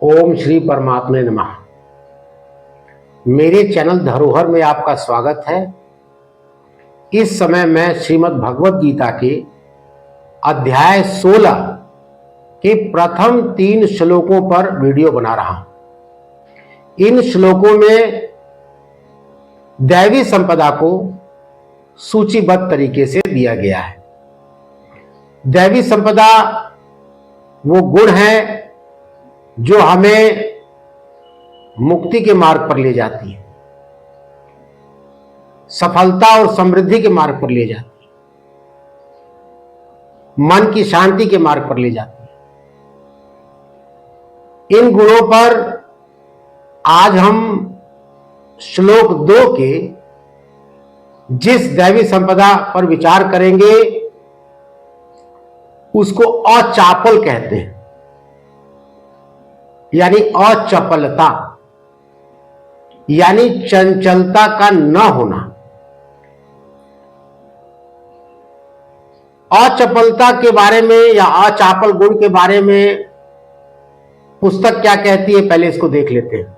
ओम श्री परमात्मे नमः। मेरे चैनल धरोहर में आपका स्वागत है। इस समय मैं श्रीमद् भगवद गीता के अध्याय 16 के प्रथम 3 श्लोकों पर वीडियो बना रहा हूं। इन श्लोकों में दैवी संपदा को सूचीबद्ध तरीके से दिया गया है। दैवी संपदा वो गुण है जो हमें मुक्ति के मार्ग पर ले जाती है, सफलता और समृद्धि के मार्ग पर ले जाती है, मन की शांति के मार्ग पर ले जाती है। इन गुणों पर आज हम श्लोक 2 के जिस दैवी संपदा पर विचार करेंगे उसको अचापल कहते हैं, यानी अचपलता, यानी चंचलता का न होना। अचपलता के बारे में या अचापल गुण के बारे में पुस्तक क्या कहती है, पहले इसको देख लेते हैं।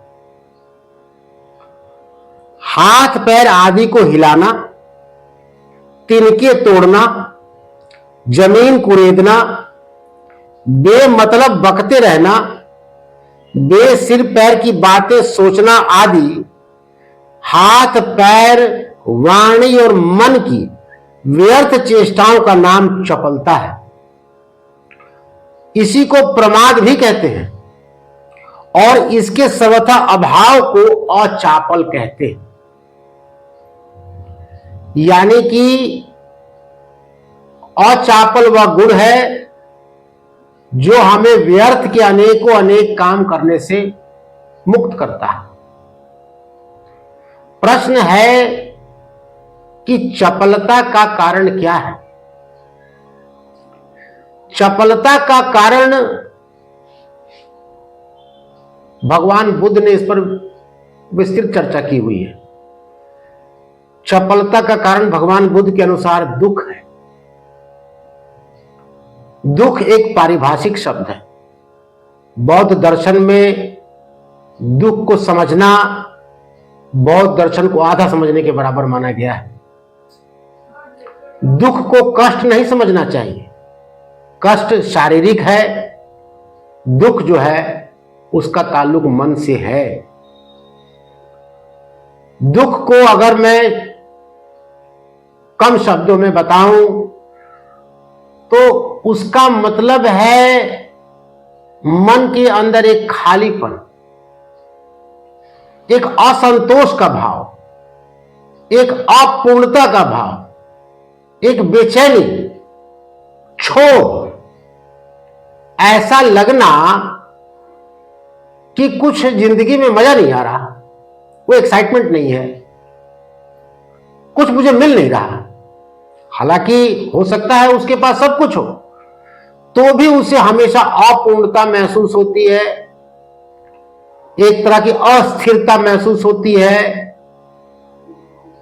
हाथ पैर आदि को हिलाना, तिनके तोड़ना, जमीन कुरेदना, बेमतलब बकते रहना, बे सिर पैर की बातें सोचना आदि हाथ पैर वाणी और मन की व्यर्थ चेष्टाओं का नाम चपलता है। इसी को प्रमाद भी कहते हैं और इसके सर्वथा अभाव को अचापल कहते हैं। यानी कि अचापल वह गुण है जो हमें व्यर्थ के अनेकों अनेक काम करने से मुक्त करता है। प्रश्न है कि चपलता का कारण क्या है? चपलता का कारण भगवान बुद्ध ने इस पर विस्तृत चर्चा की हुई है। चपलता का कारण भगवान बुद्ध के अनुसार दुख है। दुख एक पारिभाषिक शब्द है। बौद्ध दर्शन में दुख को समझना बौद्ध दर्शन को आधा समझने के बराबर माना गया है। दुख को कष्ट नहीं समझना चाहिए। कष्ट शारीरिक है, दुख जो है उसका ताल्लुक मन से है। दुख को अगर मैं कम शब्दों में बताऊं तो उसका मतलब है मन के अंदर एक खालीपन, एक असंतोष का भाव, एक अपूर्णता का भाव, एक बेचैनी, क्षोभ, ऐसा लगना कि कुछ जिंदगी में मजा नहीं आ रहा, वो एक्साइटमेंट नहीं है, कुछ मुझे मिल नहीं रहा। हालांकि हो सकता है उसके पास सब कुछ हो तो भी उसे हमेशा अपूर्णता महसूस होती है, एक तरह की अस्थिरता महसूस होती है,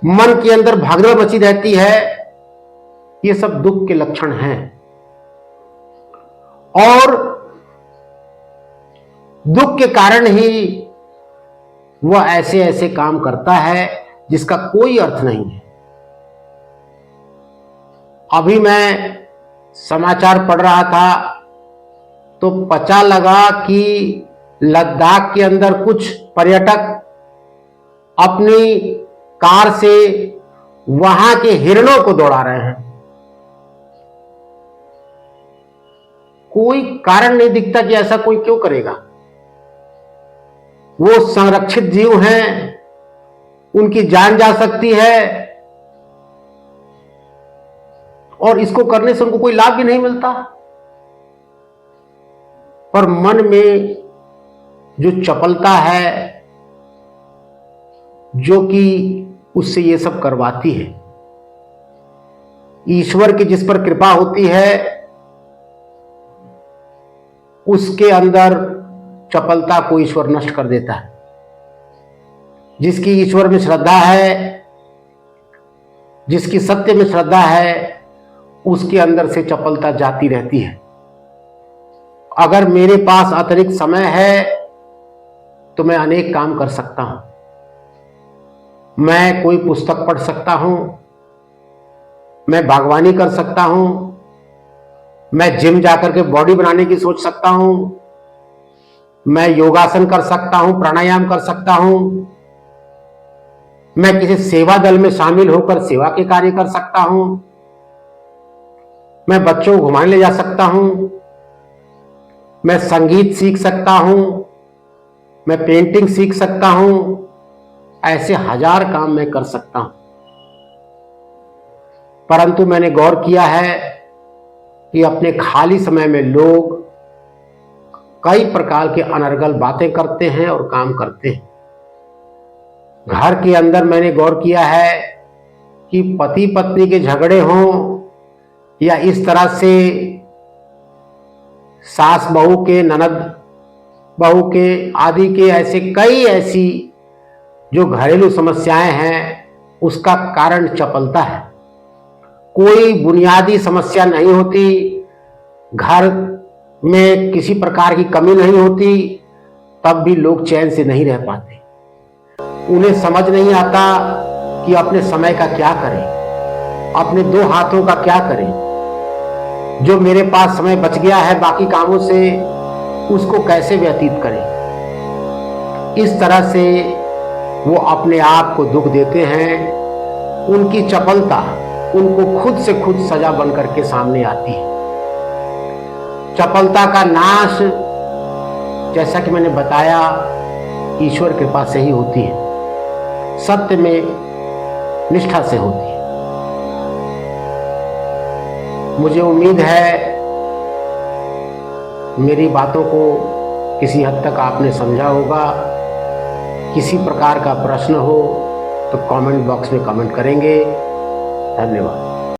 मन के अंदर भागदौड़ मची रहती है। ये सब दुख के लक्षण हैं और दुख के कारण ही वह ऐसे ऐसे काम करता है जिसका कोई अर्थ नहीं है। अभी मैं समाचार पढ़ रहा था तो पता लगा कि लद्दाख के अंदर कुछ पर्यटक अपनी कार से वहां के हिरणों को दौड़ा रहे हैं। कोई कारण नहीं दिखता कि ऐसा कोई क्यों करेगा। वो संरक्षित जीव हैं, उनकी जान जा सकती है और इसको करने से उनको कोई लाभ भी नहीं मिलता। पर मन में जो चपलता है जो कि उससे ये सब करवाती है, ईश्वर की जिस पर कृपा होती है उसके अंदर चपलता को ईश्वर नष्ट कर देता है। जिसकी ईश्वर में श्रद्धा है, जिसकी सत्य में श्रद्धा है, उसके अंदर से चपलता जाती रहती है। अगर मेरे पास अतिरिक्त समय है तो मैं अनेक काम कर सकता हूं। मैं कोई पुस्तक पढ़ सकता हूं, मैं बागवानी कर सकता हूं, मैं जिम जाकर के बॉडी बनाने की सोच सकता हूं, मैं योगासन कर सकता हूं, प्राणायाम कर सकता हूं, मैं किसी सेवा दल में शामिल होकर सेवा के कार्य कर सकता हूं, मैं बच्चों को घुमाने ले जा सकता हूं, मैं संगीत सीख सकता हूं, मैं पेंटिंग सीख सकता हूं। ऐसे हजार काम मैं कर सकता हूं। परंतु मैंने गौर किया है कि अपने खाली समय में लोग कई प्रकार के अनर्गल बातें करते हैं और काम करते हैं। घर के अंदर मैंने गौर किया है कि पति पत्नी के झगड़े हों या इस तरह से सास बहू के, ननद बहू के आदि के ऐसे कई ऐसी जो घरेलू समस्याएं हैं, उसका कारण चपलता है। कोई बुनियादी समस्या नहीं होती, घर में किसी प्रकार की कमी नहीं होती, तब भी लोग चैन से नहीं रह पाते। उन्हें समझ नहीं आता कि अपने समय का क्या करें, अपने दो हाथों का क्या करें। जो मेरे पास समय बच गया है बाकी कामों से, उसको कैसे व्यतीत करें। इस तरह से वो अपने आप को दुख देते हैं। उनकी चपलता उनको खुद से खुद सजा बन करके सामने आती है। चपलता का नाश, जैसा कि मैंने बताया, ईश्वर कृपा से ही होती है, सत्य में निष्ठा से होती है। मुझे उम्मीद है मेरी बातों को किसी हद तक आपने समझा होगा। किसी प्रकार का प्रश्न हो तो कमेंट बॉक्स में कमेंट करेंगे। धन्यवाद।